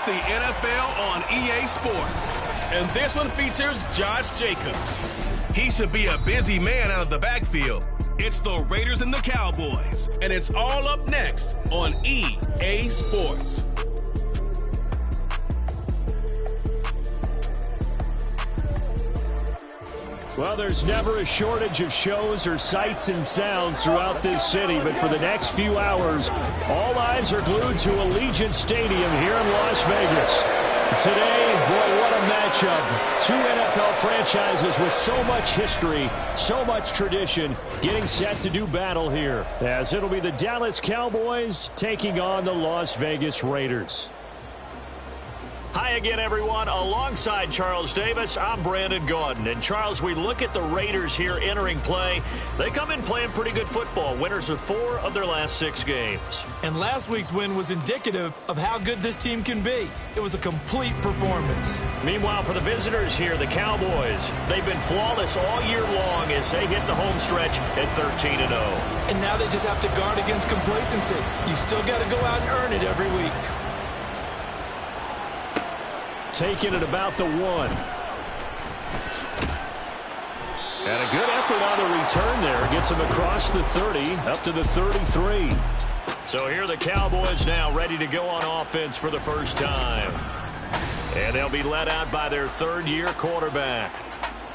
It's the NFL on EA Sports. And this one features Josh Jacobs. He should be a busy man out of the backfield. It's the Raiders and the Cowboys. And it's all up next on EA Sports. Well, there's never a shortage of shows or sights and sounds throughout this city, but for the next few hours, all eyes are glued to Allegiant Stadium here in Las Vegas. Today, boy, what a matchup. Two NFL franchises with so much history, so much tradition, getting set to do battle here, as it'll be the Dallas Cowboys taking on the Las Vegas Raiders. Hi again, everyone. Alongside Charles Davis, I'm Brandon Gaudin. And, Charles, we look at the Raiders here entering play. They come in playing pretty good football, winners of 4 of their last 6 games. And last week's win was indicative of how good this team can be. It was a complete performance. Meanwhile, for the visitors here, the Cowboys, they've been flawless all year long as they hit the home stretch at 13-0. And now they just have to guard against complacency. You still got to go out and earn it every week. Taking it about the 1. And a good effort on the return there. Gets him across the 30, up to the 33. So here are the Cowboys now ready to go on offense for the first time. And they'll be led out by their third-year quarterback.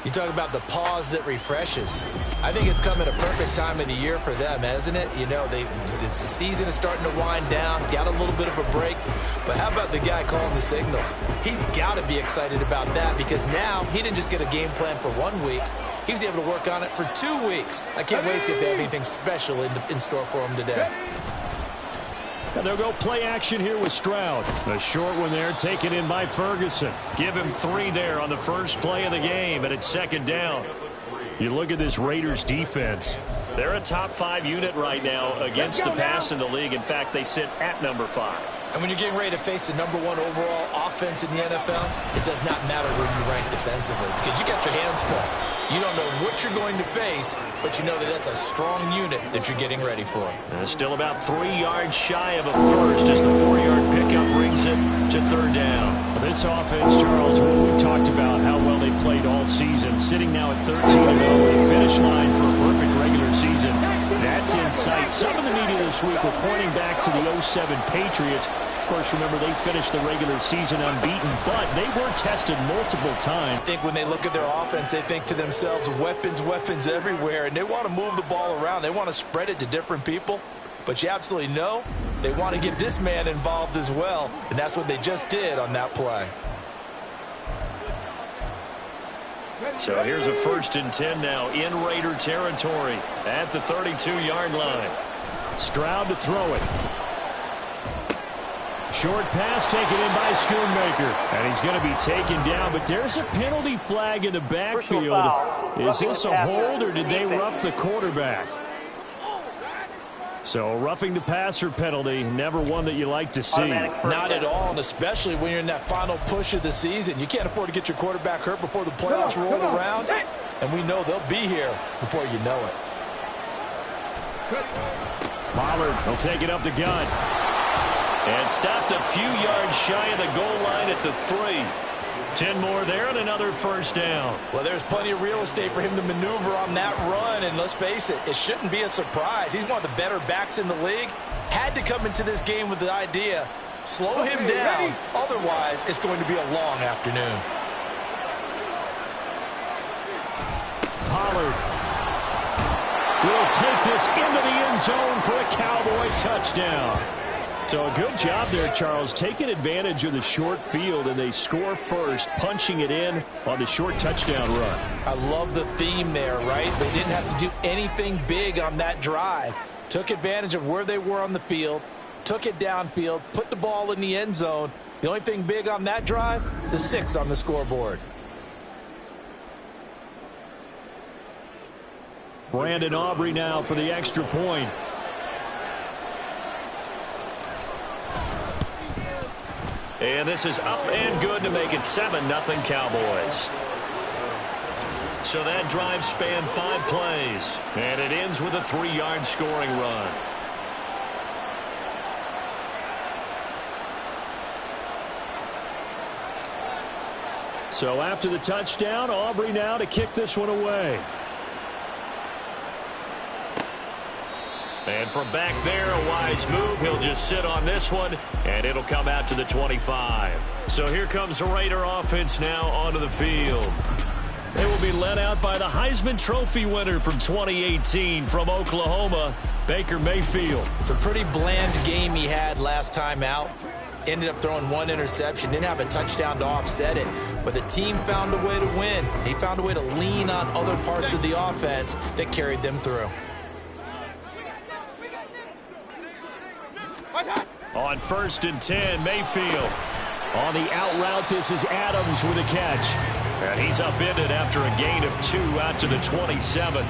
You talk about the pause that refreshes. I think it's come at a perfect time of the year for them, hasn't it? You know, the season is starting to wind down, got a little bit of a break. But how about the guy calling the signals? He's got to be excited about that because now he didn't just get a game plan for 1 week. He was able to work on it for 2 weeks. I can't wait to see if they have anything special in store for him today. And they'll go play action here with Stroud. A short one there taken in by Ferguson. Give him 3 there on the first play of the game, and it's second down. You look at this Raiders defense. They're a top 5 unit right now against the pass in the league. In fact, they sit at number 5. And when you're getting ready to face the number 1 overall offense in the NFL, it does not matter where you rank defensively because you got your hands full. You don't know what you're going to face, but you know that that's a strong unit that you're getting ready for. And still about 3 yards shy of a first as the 4-yard pickup brings it to third down. This offense, Charles, we've talked about how well they played all season. Sitting now at 13-0, a finish line for a perfect regular season. That's in sight. Some of the media this week were pointing back to the 07 Patriots. Of course, remember, they finished the regular season unbeaten, but they were tested multiple times. I think when they look at their offense, they think to themselves, weapons, weapons everywhere, and they want to move the ball around. They want to spread it to different people, but you absolutely know they want to get this man involved as well, and that's what they just did on that play. So here's a 1st and 10 now in Raider territory at the 32-yard line. Stroud to throw it. Short pass taken in by Schoonmaker. And he's going to be taken down, but there's a penalty flag in the backfield. Is this a hold, or did they rough the quarterback? So roughing the passer penalty, never one that you like to see. Not at all, and especially when you're in that final push of the season. You can't afford to get your quarterback hurt before the playoffs roll around, and we know they'll be here before you know it. Pollard will take it up the gun. And stopped a few yards shy of the goal line at the 3. 10 more there and another first down. Well, there's plenty of real estate for him to maneuver on that run, and let's face it, it shouldn't be a surprise. He's one of the better backs in the league. Had to come into this game with the idea, slow him down, otherwise it's going to be a long afternoon. Pollard will take this into the end zone for a Cowboy touchdown. So a good job there, Charles, taking advantage of the short field, and they score first, punching it in on the short touchdown run. I love the theme there, right? They didn't have to do anything big on that drive. Took advantage of where they were on the field, took it downfield, put the ball in the end zone. The only thing big on that drive, the 6 on the scoreboard. Brandon Aubrey now for the extra point. And this is up and good to make it 7-0 Cowboys. So that drive spanned 5 plays, and it ends with a 3-yard scoring run. So after the touchdown, Aubrey now to kick this one away. And from back there, a wise move. He'll just sit on this one, and it'll come out to the 25. So here comes the Raider offense now onto the field. They will be led out by the Heisman Trophy winner from 2018 from Oklahoma, Baker Mayfield. It's a pretty bland game he had last time out. Ended up throwing one interception. Didn't have a touchdown to offset it. But the team found a way to win. He found a way to lean on other parts of the offense that carried them through. On 1st and 10, Mayfield. On the out route, this is Adams with a catch. And he's upended after a gain of 2 out to the 27.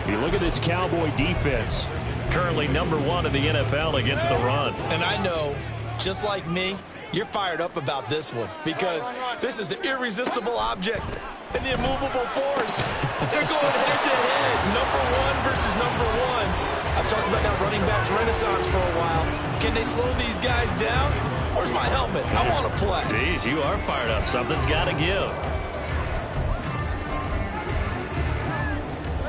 You look at this Cowboy defense. Currently #1 in the NFL against the run. And I know, just like me, you're fired up about this one because this is the irresistible object and the immovable force. They're going head-to-head, #1 versus #1. I've talked about that running backs renaissance for a while. Can they slow these guys down? Where's my helmet? I want to play. Jeez, you are fired up. Something's got to give.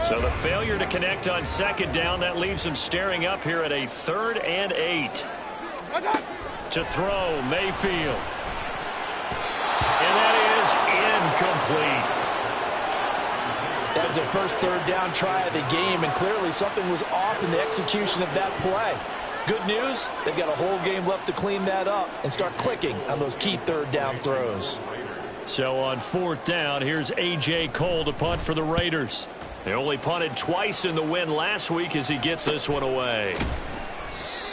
So the failure to connect on 2nd down, that leaves him staring up here at a 3rd and 8. To throw, Mayfield. And that is incomplete. That was their first 3rd down try of the game, and clearly something was off in the execution of that play. Good news, they've got a whole game left to clean that up and start clicking on those key 3rd down throws. So on 4th down, here's A.J. Cole to punt for the Raiders. They only punted twice in the win last week as he gets this one away.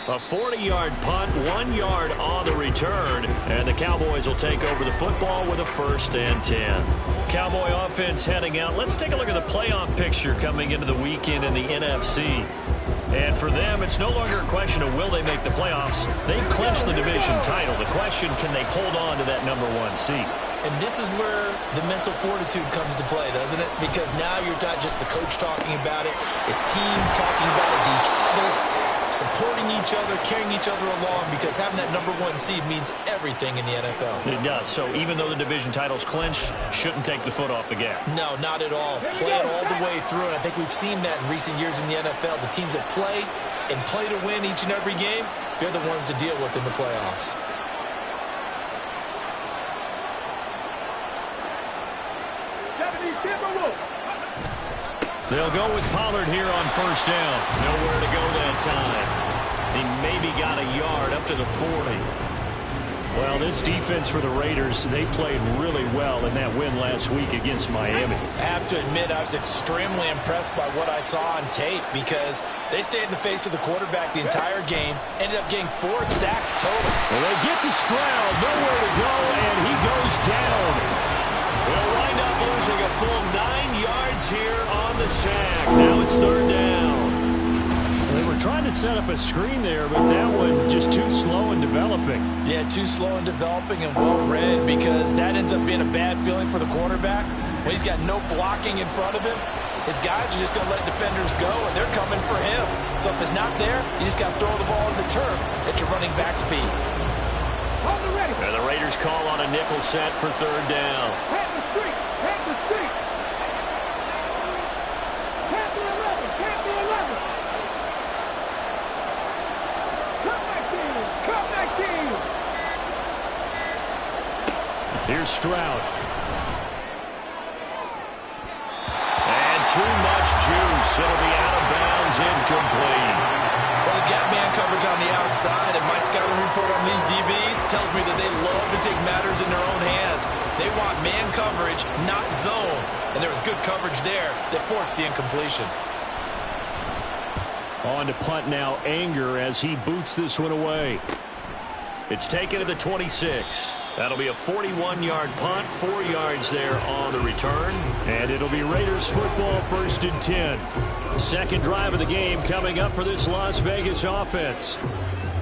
A 40-yard punt, 1 yard on the return, and the Cowboys will take over the football with a 1st and 10. Cowboy offense heading out. Let's take a look at the playoff picture coming into the weekend in the NFC. And for them, it's no longer a question of will they make the playoffs. They've clinched the division title. The question, can they hold on to that #1 seed? And this is where the mental fortitude comes to play, doesn't it? Because now you're not just the coach talking about it, it's team talking about it to each other, supporting each other, carrying each other along, because having that #1 seed means everything in the NFL. It does. So even though the division title's clinched, shouldn't take the foot off the gas. No, not at all. Play it all the way through, and I think we've seen that in recent years in the NFL. The teams that play and play to win each and every game, they're the ones to deal with in the playoffs. They'll go with Pollard here on 1st down. Nowhere to go that time. He maybe got a yard up to the 40. Well, this defense for the Raiders, they played really well in that win last week against Miami. I have to admit, I was extremely impressed by what I saw on tape because they stayed in the face of the quarterback the entire game, ended up getting 4 sacks total. Well, they get to Stroud, nowhere to go, and he goes down. They'll wind up losing a full 9 yards here on the sack. Now it's 3rd down. They were trying to set up a screen there, but that one just too slow in developing. Yeah, too slow in developing and well read because that ends up being a bad feeling for the quarterback. When he's got no blocking in front of him, his guys are just going to let defenders go, and they're coming for him. So if it's not there, you just got to throw the ball in the turf at your running back speed. And the Raiders call on a nickel set for 3rd down. Here's Stroud. And too much juice. It'll be out of bounds, incomplete. Well, they got man coverage on the outside, and my scouting report on these DBs tells me that they love to take matters in their own hands. They want man coverage, not zone. And there was good coverage there that forced the incompletion. On to punt now, Anger, as he boots this one away. It's taken to the 26. That'll be a 41-yard punt, 4 yards there on the return. And it'll be Raiders football, 1st and 10. Second drive of the game coming up for this Las Vegas offense.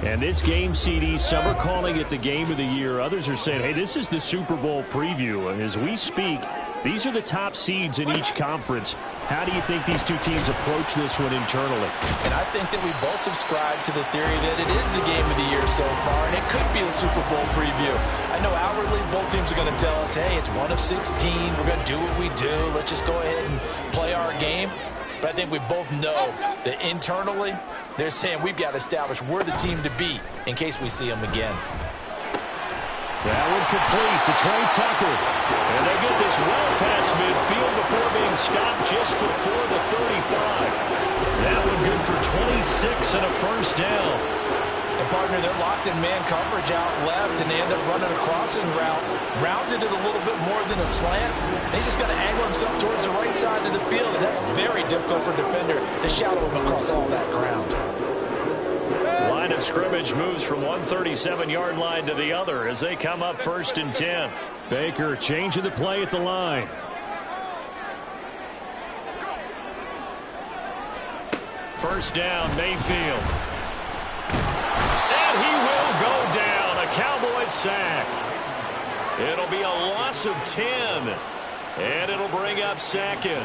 And this game, CD, some are calling it the game of the year. Others are saying, hey, this is the Super Bowl preview. And as we speak, These are the top seeds in each conference. How do you think these two teams approach this one internally? And I think that we both subscribe to the theory that it is the game of the year so far, and it could be a Super Bowl preview. I know outwardly both teams are going to tell us, hey, it's 1 of 16. We're going to do what we do. Let's just go ahead and play our game. But I think we both know that internally, they're saying we've got to establish we're the team to beat in case we see them again. That one complete to Trey Tucker. And they get this well past midfield before being stopped just before the 35. That one good for 26 and a first down. And partner, they're locked in man coverage out left, and they end up running a crossing route. Rounded it a little bit more than a slant. And he's just going to angle himself towards the right side of the field, and that's very difficult for a defender to shadow him across all that ground. Line of scrimmage moves from 137-yard line to the other as they come up 1st and 10. Baker changing the play at the line. First down, Mayfield. And he will go down. A Cowboys sack. It'll be a loss of 10. And it'll bring up 2nd.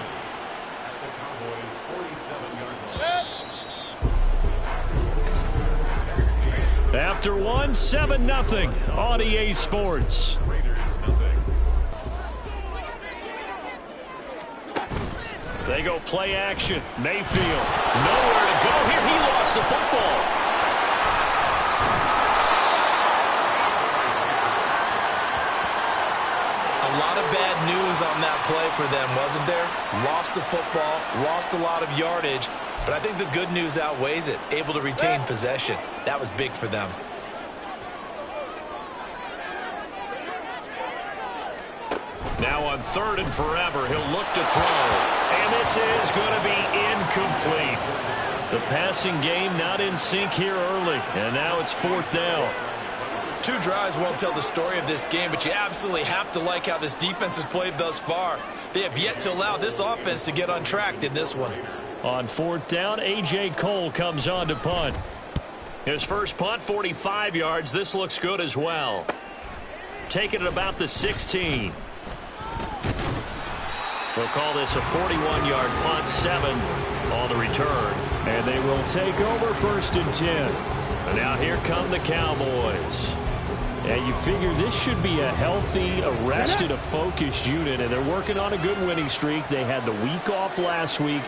After 1, 7-0 on EA Sports. They go play action. Mayfield. Nowhere to go here. He lost the football. A lot of bad news on that play for them, wasn't there? Lost the football, lost a lot of yardage, but I think the good news outweighs it. Able to retain possession. That was big for them. Now on 3rd and forever, he'll look to throw. And this is going to be incomplete. The passing game not in sync here early. And now it's 4th down. 2 drives won't tell the story of this game, but you absolutely have to like how this defense has played thus far. They have yet to allow this offense to get untracked in this one. On 4th down, A.J. Cole comes on to punt. His first punt, 45 yards. This looks good as well. Taking it about the 16. They'll call this a 41-yard punt, 7 on the return. And they will take over 1st and 10. And now here come the Cowboys. And you figure this should be a healthy, a rested, a focused unit, and they're working on a good winning streak. They had the week off last week.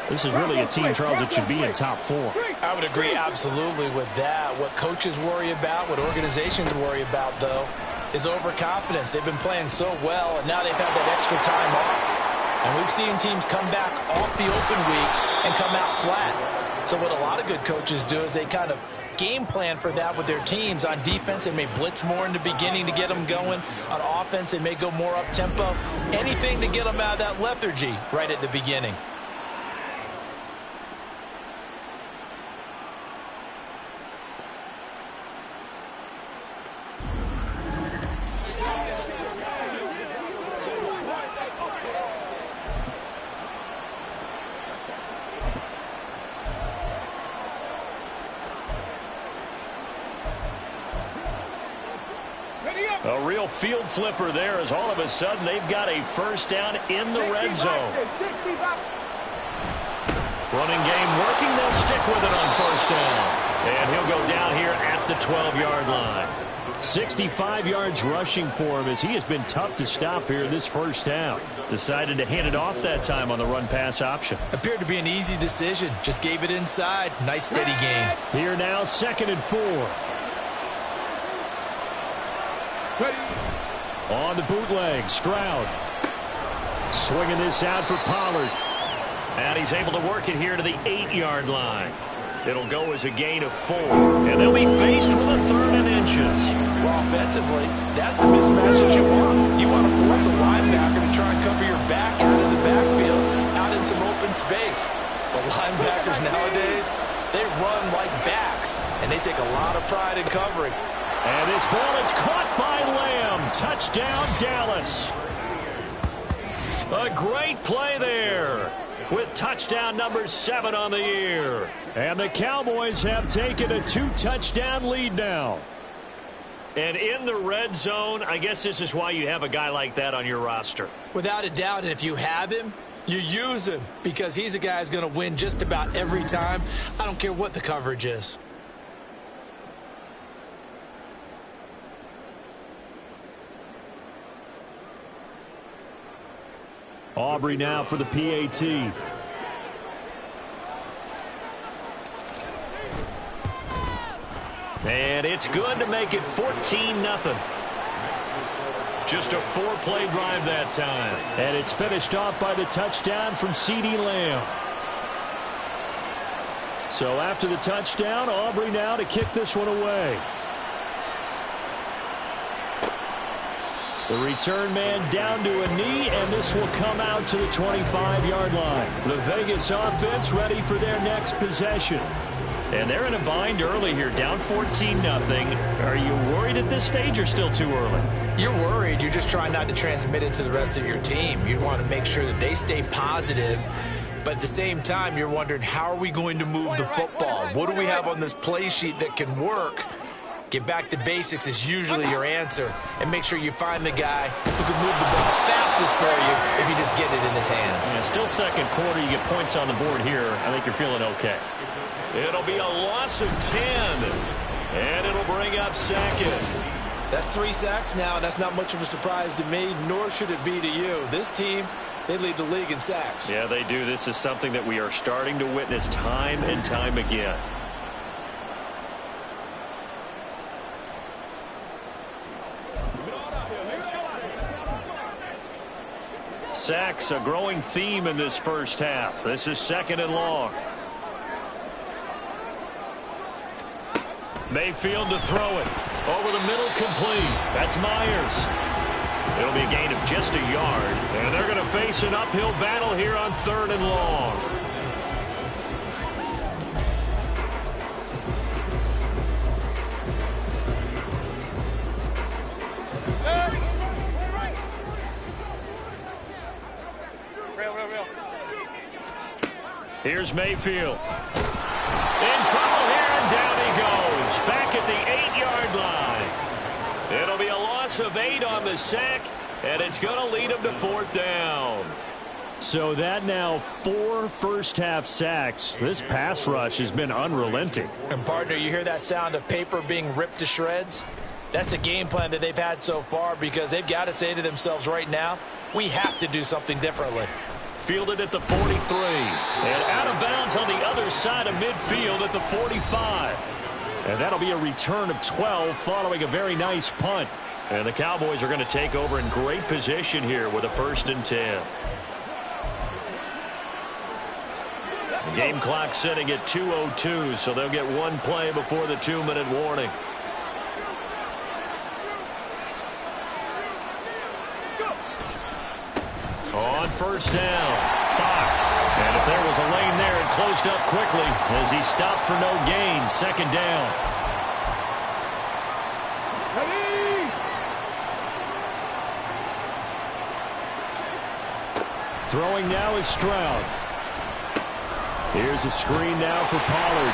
This is really a team, Charles, that should be in top 4. I would agree absolutely with that. What coaches worry about, what organizations worry about, though, is overconfidence. They've been playing so well, and now they've had that extra time off. And we've seen teams come back off the open week and come out flat. So what a lot of good coaches do is they kind of game plan for that with their teams. On defense, they may blitz more in the beginning to get them going. On offense, they may go more up-tempo. Anything to get them out of that lethargy right at the beginning. A real field flipper there as all of a sudden they've got a first down in the red zone. Running game working. They'll stick with it on first down. And he'll go down here at the 12-yard line. 65 yards rushing for him as he has been tough to stop here this first half. Decided to hand it off that time on the run-pass option. Appeared to be an easy decision. Just gave it inside. Nice steady gain. Here now, 2nd and 4. On the bootleg, Stroud. Swinging this out for Pollard. And he's able to work it here to the 8-yard line. It'll go as a gain of 4. And they'll be faced with a 3rd and inches. Well, offensively, that's the mismatch that you want. You want to force a linebacker to try and cover your back out of the backfield, out in some open space. But linebackers nowadays, they run like backs, and they take a lot of pride in covering. And this ball is caught by Lamb. Touchdown, Dallas. A great play there with touchdown number 7 on the year. And the Cowboys have taken a 2-touchdown lead now. And in the red zone, I guess this is why you have a guy like that on your roster. Without a doubt, and if you have him, you use him because he's a guy who's going to win just about every time. I don't care what the coverage is. Aubrey now for the PAT. And it's good to make it 14-0. Just a 4-play drive that time. And it's finished off by the touchdown from CeeDee Lamb. So after the touchdown, Aubrey now to kick this one away. The return man down to a knee, and this will come out to the 25-yard line. The Vegas offense ready for their next possession. And they're in a bind early here, down 14-0. Are you worried at this stage or still too early? You're worried. You're just trying not to transmit it to the rest of your team. You want to make sure that they stay positive. But at the same time, you're wondering, how are we going to move the football? What do we have on this play sheet that can work? Get back to basics is usually your answer. And make sure you find the guy who can move the ball fastest for you if you just get it in his hands. Yeah, still second quarter. You get points on the board here. I think you're feeling okay. It'll be a loss of 10. And it'll bring up second. That's 3 sacks now, and that's not much of a surprise to me, nor should it be to you. This team, they lead the league in sacks. Yeah, they do. This is something that we are starting to witness time and time again. Sacks, a growing theme in this first half. This is 2nd and long. Mayfield to throw it. Over the middle, complete. That's Myers. It'll be a gain of just a yard. And they're going to face an uphill battle here on 3rd and long. Here's Mayfield. In trouble here, and down he goes. Back at the 8-yard line. It'll be a loss of 8 on the sack, and it's going to lead him to 4th down. So that now 4 first-half sacks. This pass rush has been unrelenting. And, partner, you hear that sound of paper being ripped to shreds? That's a game plan that they've had so far because they've got to say to themselves right now, we have to do something differently. Fielded at the 43. And out of bounds on the other side of midfield at the 45. And that'll be a return of 12 following a very nice punt. And the Cowboys are going to take over in great position here with a 1st and 10. The game clock sitting at 2:02, so they'll get 1 play before the 2-minute warning. On 1st down, Fox. And if there was a lane there, it closed up quickly as he stopped for no gain. 2nd down. Throwing now is Stroud. Here's a screen now for Pollard.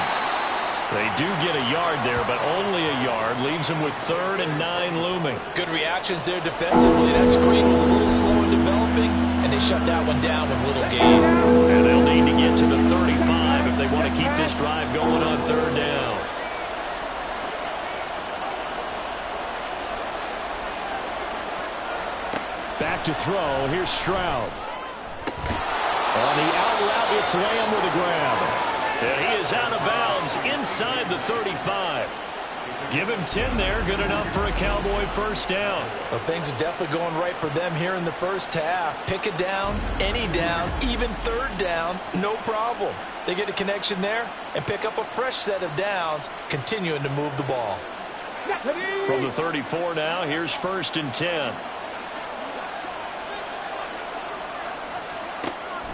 They do get a yard there, but only a yard. Leaves them with 3rd and 9 looming. Good reactions there defensively. That screen was a little slow in developing, and they shut that one down with little gain. And they'll need to get to the 35 if they want to keep this drive going on 3rd down. Back to throw. Here's Stroud. On the out route, it's Lamb with a grab. And he is out of bounds inside the 35. Give him 10 there. Good enough for a Cowboy 1st down. Well, things are definitely going right for them here in the first half. Pick a down, any down, even 3rd down, no problem. They get a connection there and pick up a fresh set of downs, continuing to move the ball. From the 34 now, here's 1st and 10.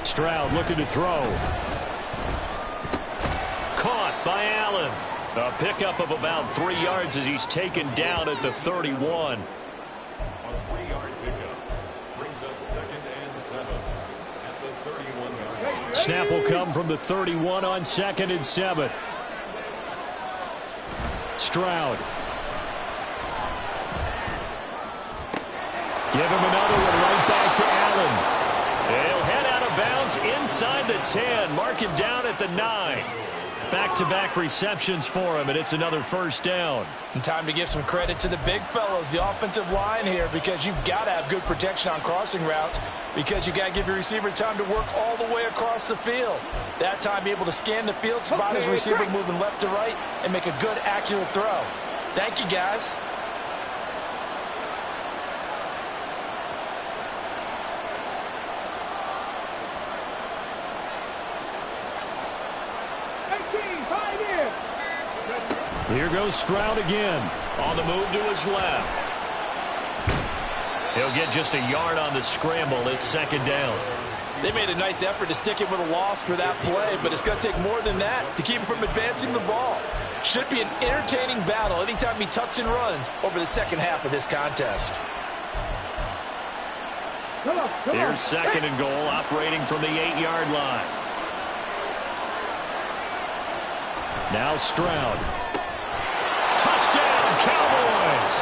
Stroud looking to throw. Caught by Allen. A pickup of about 3 yards as he's taken down at the 31. On a 3-yard pickup. Brings up 2nd and 7 at the 31-yard line. Snap will come from the 31 on 2nd and 7. Stroud. Give him another one right back to Allen. They'll head out of bounds inside the 10. Mark him down at the 9. Back-to-back receptions for him, and it's another first down. And time to give some credit to the big fellows, the offensive line here, because you've got to have good protection on crossing routes, because you've got to give your receiver time to work all the way across the field. That time, be able to scan the field, spot his receiver moving left to right, and make a good, accurate throw. Thank you, guys. Here goes Stroud again. On the move to his left. He'll get just a yard on the scramble. It's second down. They made a nice effort to stick him with a loss for that play, but it's going to take more than that to keep him from advancing the ball. Should be an entertaining battle anytime he tucks and runs over the second half of this contest. Here's second and goal, operating from the 8-yard line. Now Stroud. Touchdown, Cowboys!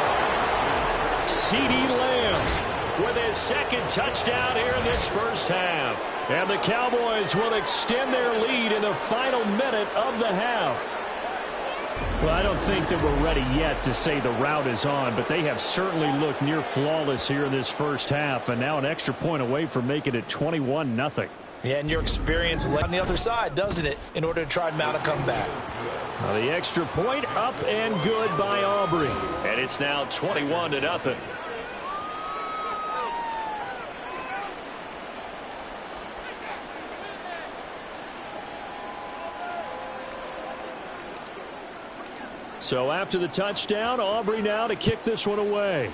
CeeDee Lamb with his second touchdown here in this first half. And the Cowboys will extend their lead in the final minute of the half. Well, I don't think that we're ready yet to say the route is on, but they have certainly looked near flawless here in this first half, and now an extra point away from making it 21-0. Yeah, and your experience on the other side, doesn't it, in order to try and mount a comeback. Well, the extra point up and good by Aubrey. And it's now 21-0. So after the touchdown, Aubrey now to kick this one away.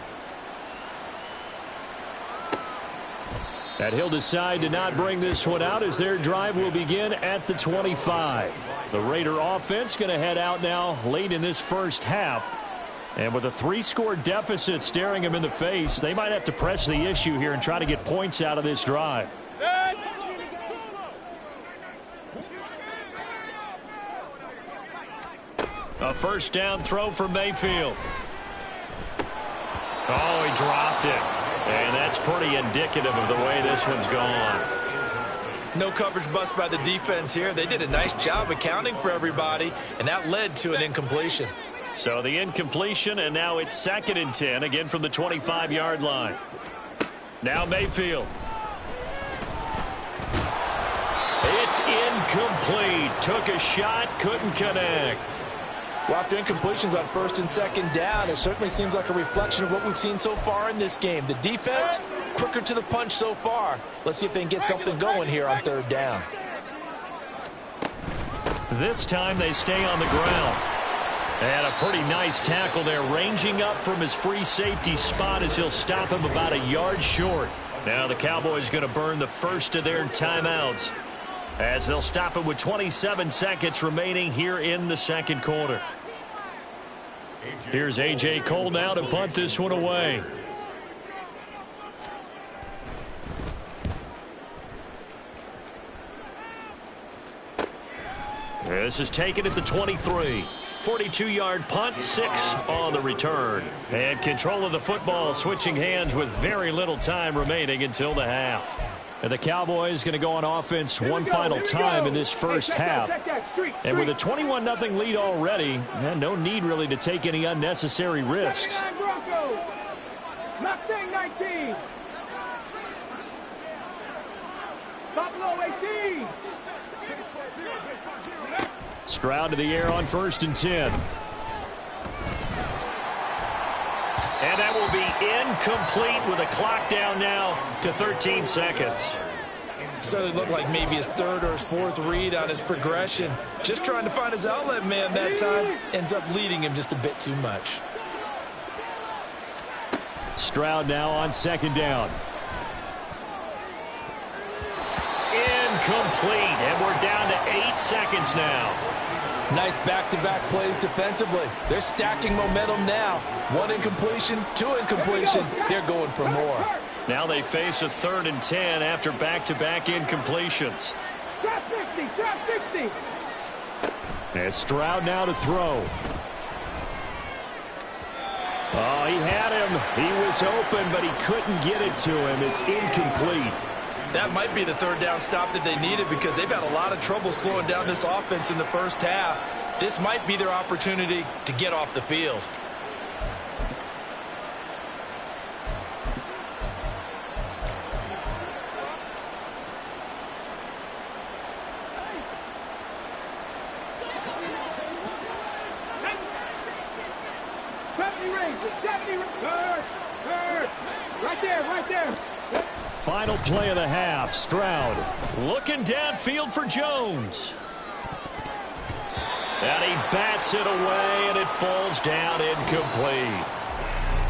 And he'll decide to not bring this one out as their drive will begin at the 25. The Raider offense going to head out now late in this first half. And with a 3-score deficit staring them in the face, they might have to press the issue here and try to get points out of this drive. A first down throw for Mayfield. Oh, he dropped it. And that's pretty indicative of the way this one's gone. No coverage bust by the defense here. They did a nice job accounting for everybody, and that led to an incompletion. So the incompletion, and now it's 2nd and 10, again from the 25-yard line. Now Mayfield. It's incomplete. Took a shot, couldn't connect. Well, after incompletions on 1st and 2nd down, it certainly seems like a reflection of what we've seen so far in this game. The defense, quicker to the punch so far. Let's see if they can get something going here on 3rd down. This time they stay on the ground. And a pretty nice tackle there, ranging up from his free safety spot as he'll stop him about a yard short. Now the Cowboys going to burn the first of their timeouts, as they'll stop it with 27 seconds remaining here in the second quarter. Here's A.J. Cole now to punt this one away. This is taken at the 23. 42-yard punt, 6 on the return. And control of the football switching hands with very little time remaining until the half. And the Cowboys going to go on offense one final time in this first half. And with a 21-0 lead already, no need really to take any unnecessary risks. Mustang 19. Buffalo 18. Stroud to the air on 1st and 10. And that will be incomplete with a clock down now to 13 seconds. Certainly looked like maybe his 3rd or his 4th read on his progression. Just trying to find his outlet man that time. Ends up leading him just a bit too much. Stroud now on 2nd down. Incomplete, and we're down to 8 seconds now. Nice back-to-back plays defensively. They're stacking momentum now. 1 incompletion, 2 incompletion. They're going for more. Now they face a 3rd and 10 after back-to-back incompletions. Trap 60, trap 60. And Stroud now to throw. Oh, he had him. He was open, but he couldn't get it to him. It's incomplete. That might be the third down stop that they needed because they've had a lot of trouble slowing down this offense in the first half. This might be their opportunity to get off the field. Right there. Final play of the half. Stroud. Looking downfield for Jones. And he bats it away, and it falls down incomplete.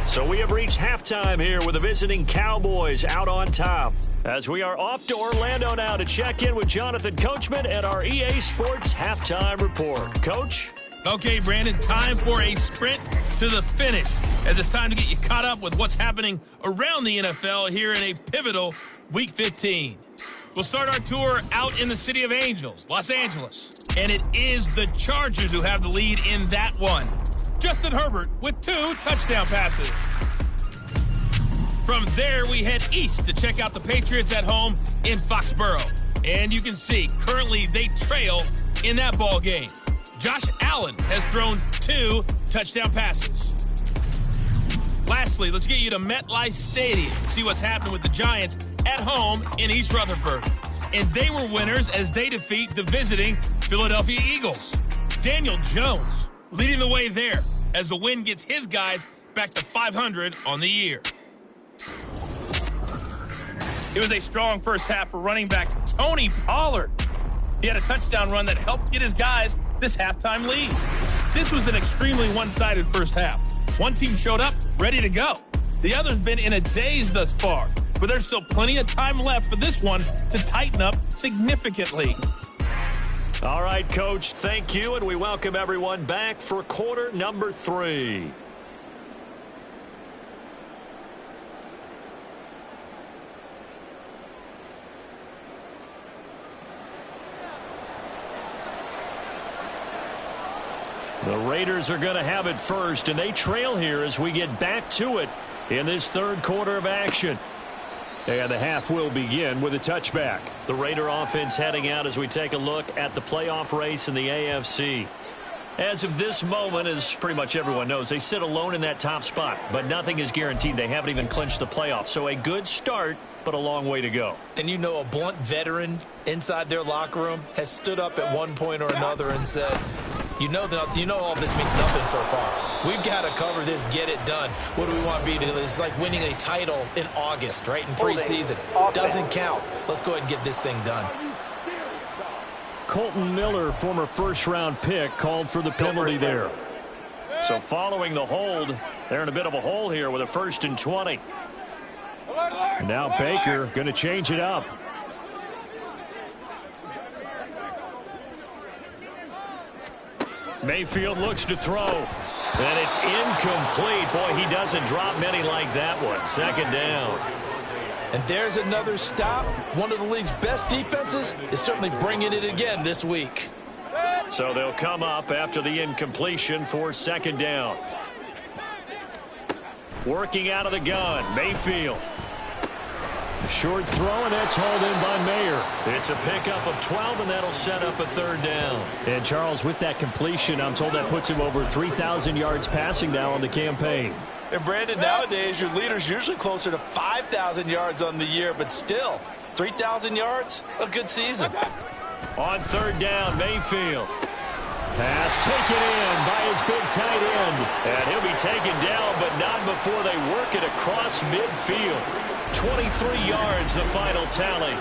So we have reached halftime here with the visiting Cowboys out on top. As we are off to Orlando now to check in with Jonathan Coachman and our EA Sports Halftime Report. Coach? Okay, Brandon, time for a sprint to the finish, as it's time to get you caught up with what's happening around the NFL here in a pivotal Week 15. We'll start our tour out in the City of Angels, Los Angeles, and it is the Chargers who have the lead in that one. Justin Herbert with 2 touchdown passes. From there, we head east to check out the Patriots at home in Foxborough. And you can see, currently they trail in that ball game. Josh Allen has thrown 2 touchdown passes. Lastly, let's get you to MetLife Stadium to see what's happening with the Giants at home in East Rutherford. And they were winners as they defeat the visiting Philadelphia Eagles. Daniel Jones leading the way there as the win gets his guys back to 500 on the year. It was a strong first half for running back Tony Pollard. He had a touchdown run that helped get his guys this halftime lead. This was an extremely one-sided first half. One team showed up ready to go. The other's been in a daze thus far, but there's still plenty of time left for this one to tighten up significantly. All right, Coach, thank you, and we welcome everyone back for quarter number 3. The Raiders are going to have it first, and they trail here as we get back to it in this third quarter of action. And the half will begin with a touchback. The Raider offense heading out as we take a look at the playoff race in the AFC. As of this moment, as pretty much everyone knows, they sit alone in that top spot, but nothing is guaranteed. They haven't even clinched the playoffs, so a good start, but a long way to go. And you know, a blunt veteran inside their locker room has stood up at one point or another and said, you know all this means nothing so far. We've got to cover this, get it done. What do we want to be? It's like winning a title in August, right, in preseason. Doesn't count. Let's go ahead and get this thing done. Colton Miller, former first-round pick, called for the penalty there. So following the hold, they're in a bit of a hole here with a 1st and 20. Now Baker going to change it up. Mayfield looks to throw, and it's incomplete. Boy, he doesn't drop many like that one. 2nd down. And there's another stop. One of the league's best defenses is certainly bringing it again this week. So they'll come up after the incompletion for 2nd down. Working out of the gun, Mayfield. Short throw, and that's hauled in by Mayer. It's a pickup of 12, and that'll set up a 3rd down. And Charles, with that completion, I'm told that puts him over 3,000 yards passing now on the campaign. And Brandon, nowadays your leader's usually closer to 5,000 yards on the year, but still, 3,000 yards, a good season. On 3rd down, Mayfield. Pass taken in by his big tight end. And he'll be taken down, but not before they work it across midfield. 23 yards, the final tally.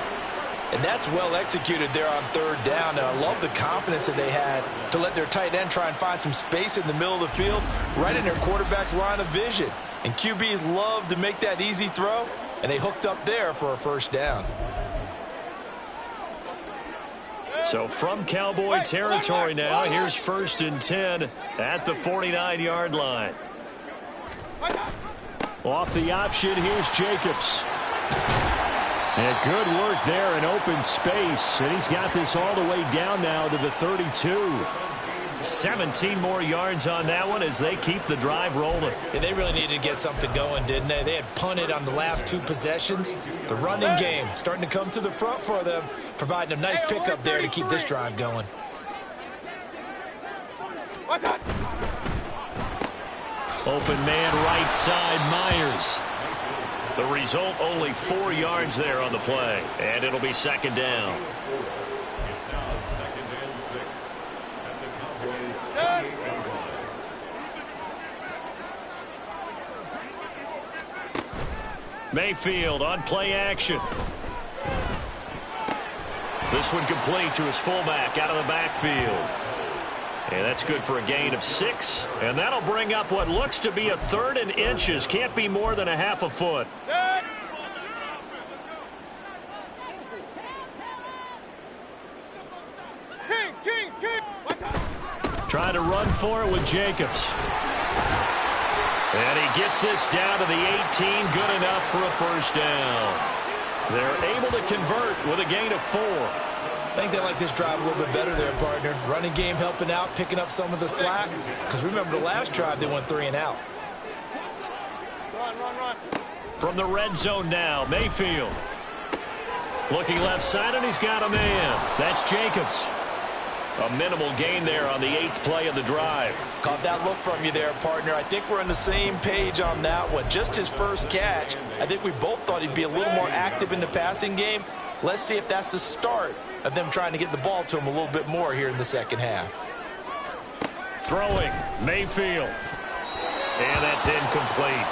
And that's well executed there on 3rd down. And I love the confidence that they had to let their tight end try and find some space in the middle of the field, right in their quarterback's line of vision. And QBs love to make that easy throw, and they hooked up there for a 1st down. So from Cowboy territory now, here's 1st and 10 at the 49-yard line. Off the option, here's Jacobs. And good work there in open space. And he's got this all the way down now to the 32. 17 more yards on that one as they keep the drive rolling. Yeah, they really needed to get something going, didn't they? They had punted on the last 2 possessions. The running game starting to come to the front for them, providing a nice pickup there to keep this drive going. Open man right side, Myers. The result, only 4 yards there on the play, and it'll be second down. It's now 2nd and 6 at the Cowboys 28-yard line. Mayfield on play action. This one complete to his fullback out of the backfield. And that's good for a gain of 6. And that'll bring up what looks to be a 3rd and inches. Can't be more than a half a foot. Trying to run for it with Jacobs. And he gets this down to the 18. Good enough for a first down. They're able to convert with a gain of 4. I think they like this drive a little bit better there, partner. Running game helping out, picking up some of the slack. Because remember the last drive, they went 3 and out. Run. From the red zone now, Mayfield. Looking left side, and he's got a man. That's Jacobs. A minimal gain there on the 8th play of the drive. Caught that look from you there, partner. I think we're on the same page on that one. Just his first catch. I think we both thought he'd be a little more active in the passing game. Let's see if that's the start of them trying to get the ball to him a little bit more here in the second half. Throwing, Mayfield. And that's incomplete.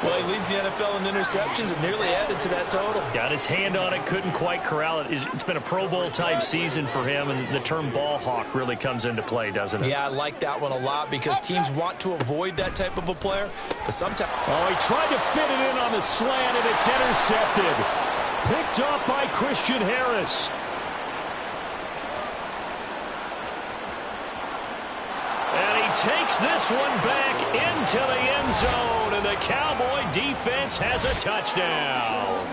Well, he leads the NFL in interceptions and nearly added to that total. Got his hand on it, couldn't quite corral it. It's been a Pro Bowl type season for him, and the term ball hawk really comes into play, doesn't it? Yeah, I like that one a lot because teams want to avoid that type of a player, but sometimes... Oh, he tried to fit it in on the slant, and it's intercepted. Picked up by Christian Harris. And he takes this one back into the end zone, and the Cowboy defense has a touchdown.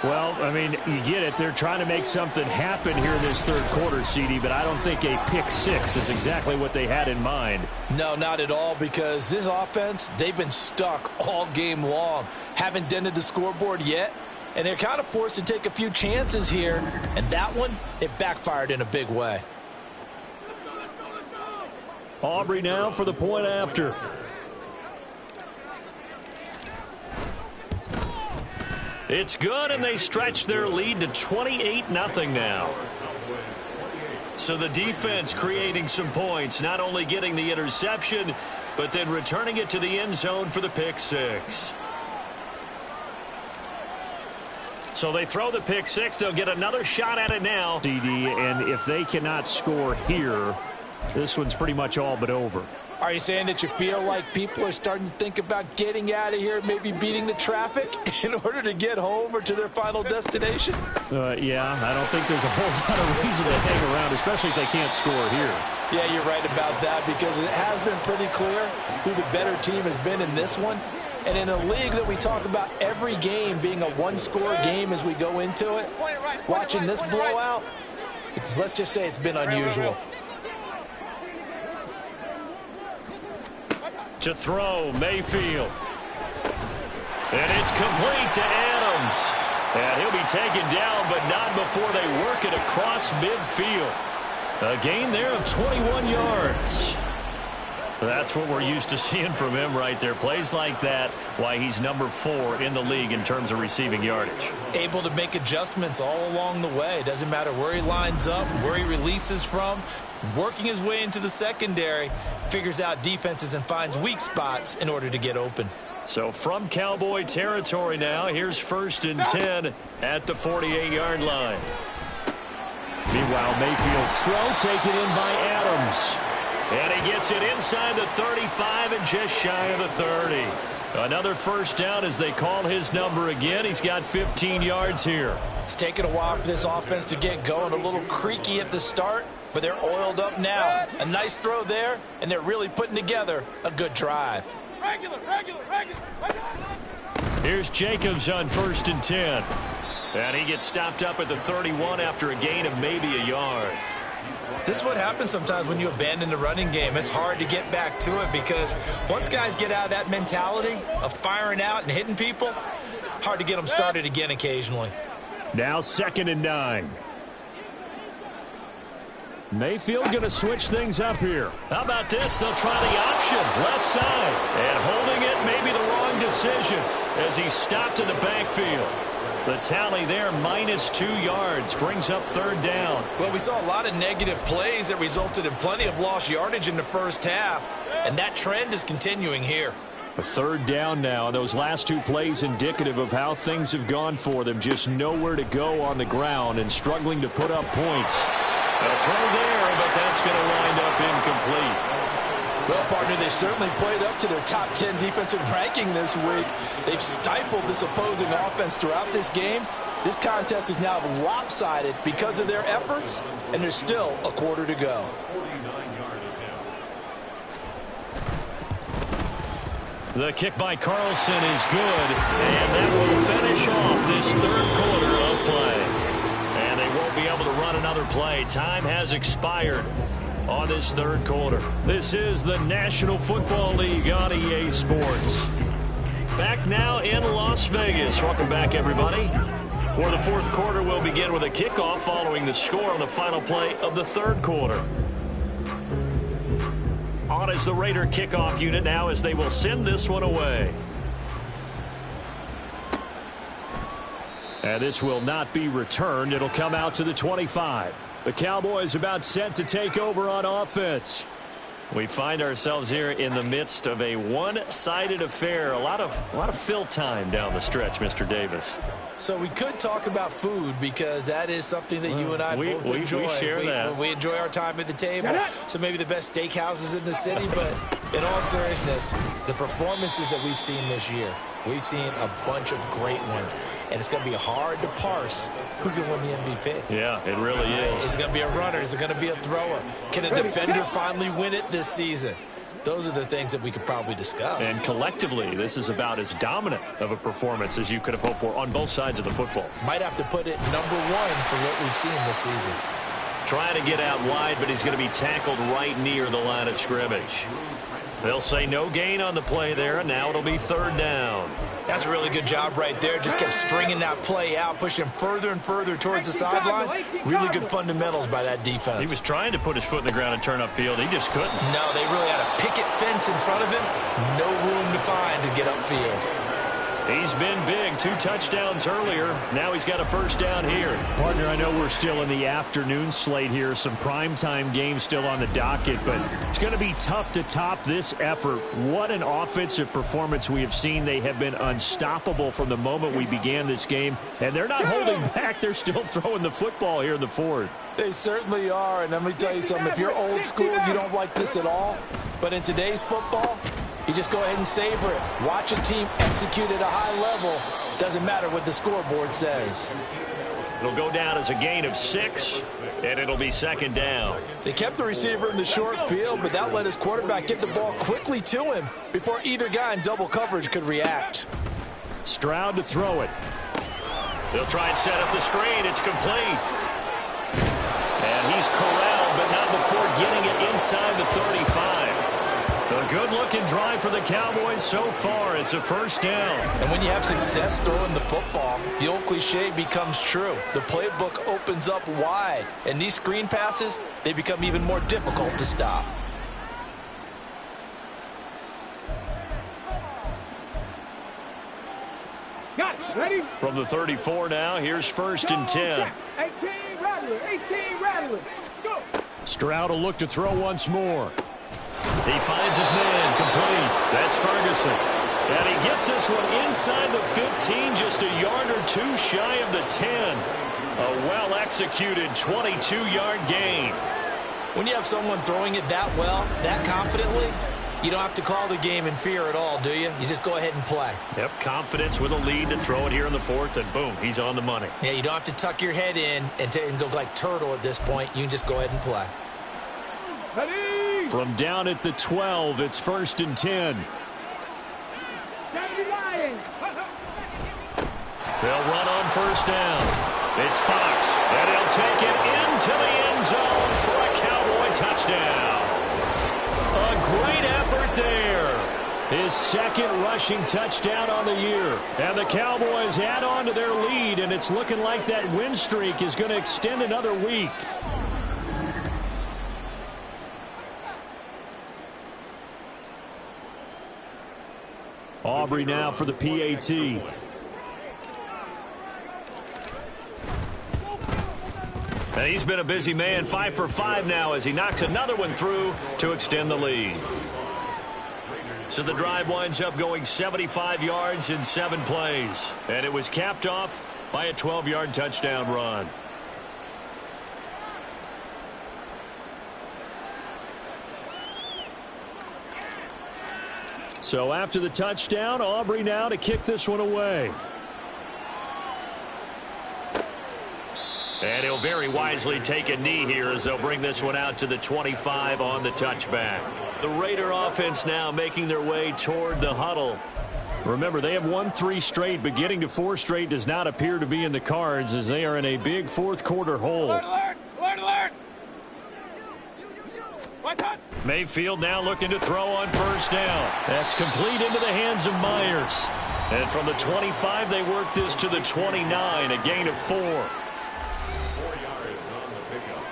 Well, I mean, you get it. They're trying to make something happen here in this third quarter, CD, but I don't think a pick 6 is exactly what they had in mind. No, not at all, because this offense, they've been stuck all game long. Haven't dented the scoreboard yet, and they're kind of forced to take a few chances here, and that one, it backfired in a big way. Aubrey now for the point after. It's good, and they stretch their lead to 28-0 now. So the defense creating some points, not only getting the interception, but then returning it to the end zone for the pick 6. So they throw the pick 6. They'll get another shot at it now. CD, and if they cannot score here, this one's pretty much all but over. Are you saying that you feel like people are starting to think about getting out of here, maybe beating the traffic in order to get home or to their final destination? Yeah, I don't think there's a whole lot of reason to hang around, especially if they can't score here. Yeah, you're right about that because it has been pretty clear who the better team has been in this one. And in a league that we talk about every game being a one-score game as we go into it, watching this blowout, let's just say it's been unusual. To throw, Mayfield. And it's complete to Adams. And he'll be taken down, but not before they work it across midfield. A gain there of 21 yards. That's what we're used to seeing from him right there. Plays like that, why he's number 4 in the league in terms of receiving yardage. Able to make adjustments all along the way. Doesn't matter where he lines up, where he releases from. Working his way into the secondary, figures out defenses and finds weak spots in order to get open. So from Cowboy territory now, here's 1st and 10 at the 48-yard line. Meanwhile, Mayfield's throw taken in by Adams. And he gets it inside the 35 and just shy of the 30. Another first down as they call his number again. He's got 15 yards here. It's taken a while for this offense to get going. A little creaky at the start, but they're oiled up now. A nice throw there, and they're really putting together a good drive. Regular. Here's Jacobs on 1st and 10. And he gets stopped up at the 31 after a gain of maybe a yard. This is what happens sometimes when you abandon the running game. It's hard to get back to it because once guys get out of that mentality of firing out and hitting people, hard to get them started again occasionally. Now 2nd and 9. Mayfield going to switch things up here. How about this? They'll try the option, left side. And holding it may be the wrong decision as he stopped in the backfield. The tally there, -2 yards, brings up 3rd down. Well, we saw a lot of negative plays that resulted in plenty of lost yardage in the first half, and that trend is continuing here. A 3rd down now, and those last 2 plays indicative of how things have gone for them. Just nowhere to go on the ground and struggling to put up points. A throw there, but that's going to wind up incomplete. Well, partner, they certainly played up to their top 10 defensive ranking this week. They've stifled this opposing offense throughout this game. This contest is now lopsided because of their efforts, and there's still a quarter to go. The kick by Carlson is good, and that will finish off this 3rd quarter of play. And they won't be able to run another play. Time has expired on this 3rd quarter. This is the National Football League on EA Sports. Back now in Las Vegas. Welcome back, everybody. For the 4th quarter, we'll begin with a kickoff following the score on the final play of the 3rd quarter. On is the Raider kickoff unit now as they will send this one away. And this will not be returned. It'll come out to the 25. The Cowboys about set to take over on offense. We find ourselves here in the midst of a one-sided affair. A lot of fill time down the stretch, Mr. Davis. So we could talk about food because that is something that you and I both enjoy. We share that. We enjoy our time at the table. So maybe the best steakhouses in the city, but in all seriousness, the performances that we've seen this year, we've seen a bunch of great ones, and it's going to be hard to parse who's going to win the MVP. Yeah, it really is. Is it going to be a runner? Is it going to be a thrower? Can a defender finally win it this season? Those are the things that we could probably discuss. And collectively, this is about as dominant of a performance as you could have hoped for on both sides of the football. Might have to put it #1 for what we've seen this season. Trying to get out wide, but he's going to be tackled right near the line of scrimmage. They'll say no gain on the play there, and now it'll be 3rd down. That's a really good job right there. Just kept stringing that play out, pushing him further and further towards the sideline. Really good fundamentals by that defense. He was trying to put his foot in the ground and turn upfield. He just couldn't. No, they really had a picket fence in front of him. No room to find to get upfield. He's been big. 2 touchdowns earlier. Now he's got a 1st down here. Partner, I know we're still in the afternoon slate here. Some primetime games still on the docket, but it's going to be tough to top this effort. What an offensive performance we have seen. They have been unstoppable from the moment we began this game, and they're not holding back. They're still throwing the football here in the 4th. They certainly are, and let me tell you something. If you're old school, you don't like this at all. But in today's football, you just go ahead and savor it. Watch a team execute at a high level. Doesn't matter what the scoreboard says. It'll go down as a gain of 6, and it'll be 2nd down. They kept the receiver in the short field, but that let his quarterback get the ball quickly to him before either guy in double coverage could react. Stroud to throw it. They'll try and set up the screen. It's complete. And he's corralled, but not before getting it inside the 35. A good-looking drive for the Cowboys so far. It's a 1st down. And when you have success throwing the football, the old cliche becomes true. The playbook opens up wide, and these screen passes, they become even more difficult to stop. Got it. Ready? From the 34 now, here's 1st and 10. 18 Rattler. 18 Rattler. Go. Stroud will look to throw once more. He finds his man complete. That's Ferguson. And he gets this one inside the 15, just a yard or 2 shy of the 10. A well-executed 22-yard gain. When you have someone throwing it that well, that confidently, you don't have to call the game in fear at all, do you? You just go ahead and play. Yep, confidence with a lead to throw it here in the 4th, and boom, he's on the money. Yeah, you don't have to tuck your head in and go like turtle at this point. You can just go ahead and play. Ready? From down at the 12, it's 1st and 10. 70 Lions. They'll run on 1st down. It's Fox, and he'll take it into the end zone for a His second rushing touchdown on the year. And the Cowboys add on to their lead, and it's looking like that win streak is going to extend another week. Aubrey now for the PAT. And he's been a busy man, 5 for 5 now as he knocks another one through to extend the lead. So the drive winds up going 75 yards in 7 plays. And it was capped off by a 12-yard touchdown run. So after the touchdown, Aubrey now to kick this one away. And he'll very wisely take a knee here as they'll bring this one out to the 25 on the touchback. The Raider offense now making their way toward the huddle. Remember, they have won 3 straight, but getting to 4 straight does not appear to be in the cards as they are in a big fourth-quarter hole. Alert, alert, alert, alert. Mayfield now looking to throw on first down. That's complete into the hands of Myers. And from the 25, they work this to the 29, a gain of 4. 4 yards on the pickup.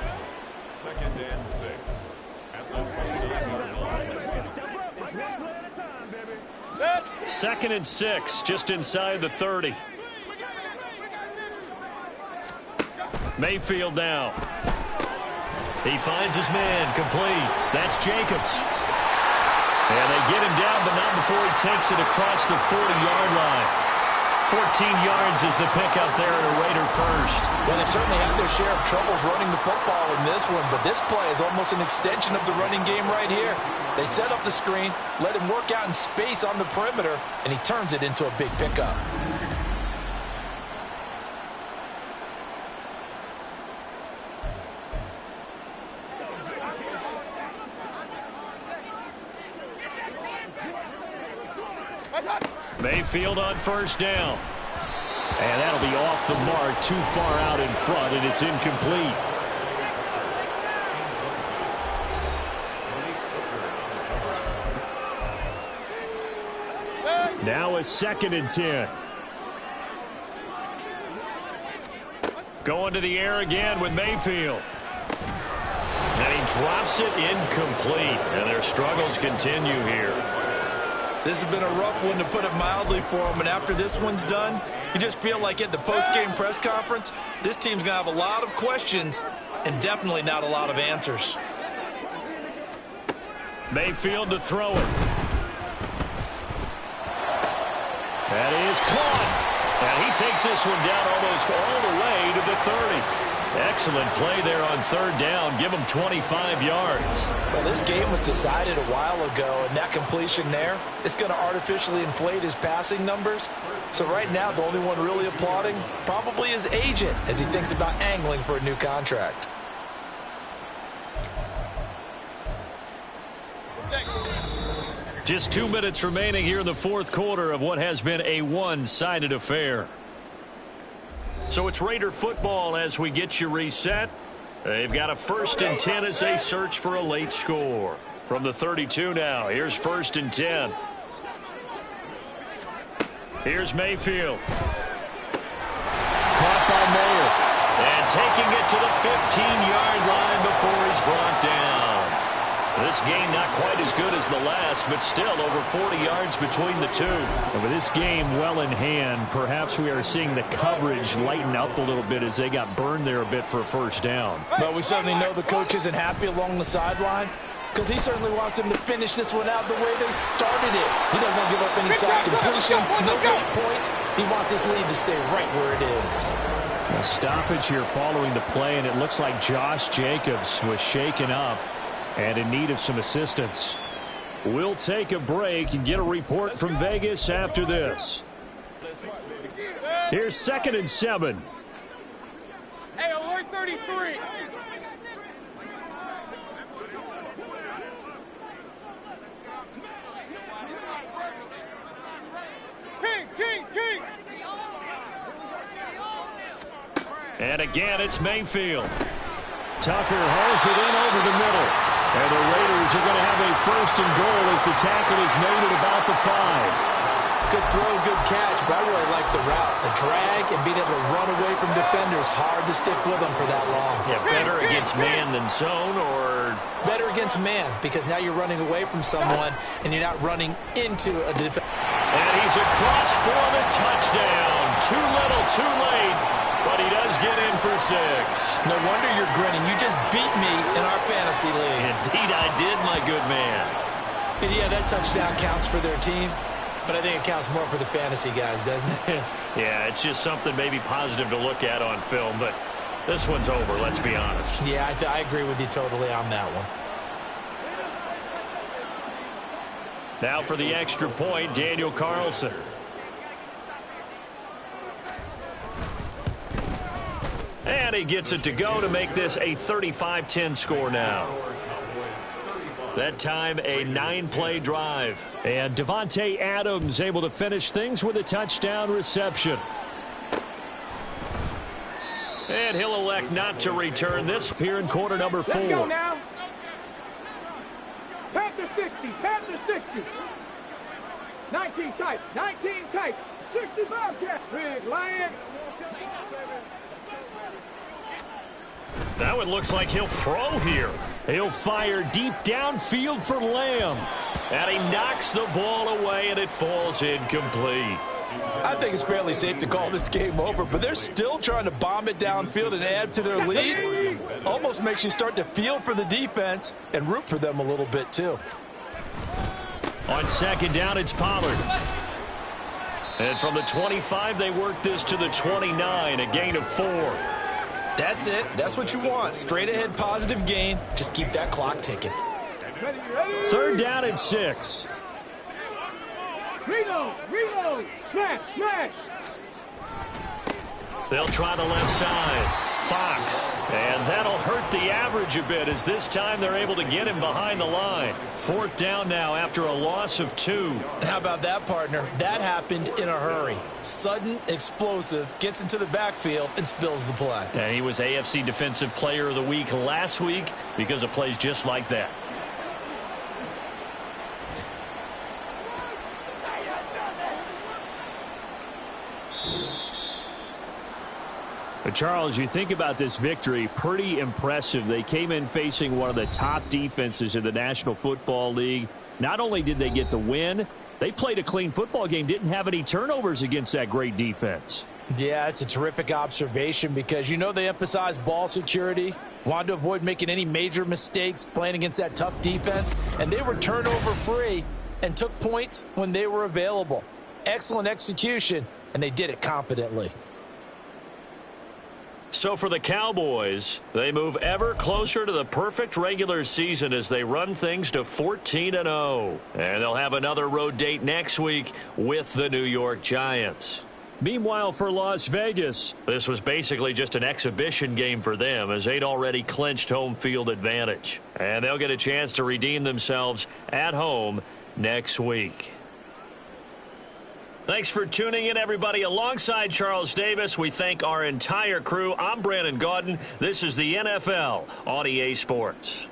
2nd and 6. At the 29. 2nd and 6, just inside the 30. Mayfield now. He finds his man, complete. That's Jacobs. And they get him down, but not before he takes it across the 40-yard line. 14 yards is the pickup there at a Raider first. Well, they certainly had their share of troubles running the football in this one, but this play is almost an extension of the running game right here. They set up the screen, let him work out in space on the perimeter, and he turns it into a big pickup. Mayfield on first down. And that'll be off the mark, too far out in front, and it's incomplete. Now a 2nd and 10. Going to the air again with Mayfield. And he drops it incomplete. And their struggles continue here. This has been a rough one, to put it mildly, for him. And after this one's done, you just feel like at the post-game press conference, this team's going to have a lot of questions and definitely not a lot of answers. Mayfield to throw it. That is caught. And he takes this one down almost all the way to the 30. Excellent play there on 3rd down. Give him 25 yards. Well, this game was decided a while ago, and that completion there is going to artificially inflate his passing numbers. So right now, the only one really applauding probably his agent as he thinks about angling for a new contract. Just 2 minutes remaining here in the 4th quarter of what has been a one-sided affair. So it's Raider football as we get you reset. They've got a 1st and 10 as they search for a late score. From the 32 now, here's 1st and 10. Here's Mayfield. Caught by Mayer. And taking it to the 15-yard line before he's brought down. This game not quite as good as the last, but still over 40 yards between the two. With this game well in hand, perhaps we are seeing the coverage lighten up a little bit as they got burned there a bit for a 1st down. But we certainly know the coach isn't happy along the sideline, because he certainly wants them to finish this one out the way they started it. He doesn't want to give up any soft completions, no late points. He wants this lead to stay right where it is. A stoppage here following the play, and it looks like Josh Jacobs was shaken up and in need of some assistance. We'll take a break and get a report from Vegas after this. Here's 2nd and 7. Hey, alert 33. King. And again, it's Mayfield. Tucker hauls it in over the middle. And the Raiders are going to have a first and goal as the tackle is made at about the 5. Good throw, good catch, but I really like the route. The drag and being able to run away from defenders. Hard to stick with them for that long. Yeah, better against man than zone, or better against man, because now you're running away from someone and you're not running into a defender. And he's across for the touchdown. Too little, too late, but he does get in for 6. No wonder you're grinning. You just beat me in our fantasy league. Indeed I did, my good man. And yeah, that touchdown counts for their team. But I think it counts more for the fantasy guys, doesn't it? Yeah, it's just something maybe positive to look at on film, but this one's over, let's be honest. Yeah, I agree with you totally on that one. Now for the extra point, Daniel Carlson. And he gets it to go to make this a 35-10 score now. That time, a 9-play drive. And Devontae Adams able to finish things with a touchdown reception. And he'll elect not to return this here in quarter number 4. Let's go now. Panther 60, Panther 60. 19 tight, 19 tight. 65 catch. Big Lion. That one looks like he'll throw here. He'll fire deep downfield for Lamb. And he knocks the ball away, and it falls incomplete. I think it's fairly safe to call this game over, but they're still trying to bomb it downfield and add to their lead. Almost makes you start to feel for the defense and root for them a little bit, too. On second down, it's Pollard. And from the 25, they work this to the 29, a gain of 4. That's it. That's what you want. Straight ahead positive gain. Just keep that clock ticking. Third down and 6. Reload, smash, smash. They'll try the left side. Fox. And that'll hurt the average a bit as this time they're able to get him behind the line. Fourth down now after a loss of 2. How about that, partner? That happened in a hurry. Sudden, explosive, gets into the backfield and spills the play. And he was AFC Defensive Player of the Week last week because of plays just like that. But Charles, you think about this victory, pretty impressive. They came in facing one of the top defenses in the National Football League. Not only did they get the win, they played a clean football game, didn't have any turnovers against that great defense. Yeah, it's a terrific observation because, you know, they emphasize ball security, wanted to avoid making any major mistakes playing against that tough defense, and they were turnover free and took points when they were available. Excellent execution, and they did it confidently. So for the Cowboys, they move ever closer to the perfect regular season as they run things to 14-0. And they'll have another road date next week with the New York Giants. Meanwhile, for Las Vegas, this was basically just an exhibition game for them as they'd already clinched home field advantage. And they'll get a chance to redeem themselves at home next week. Thanks for tuning in, everybody. Alongside Charles Davis, we thank our entire crew. I'm Brandon Gaudin. This is the NFL on EA Sports.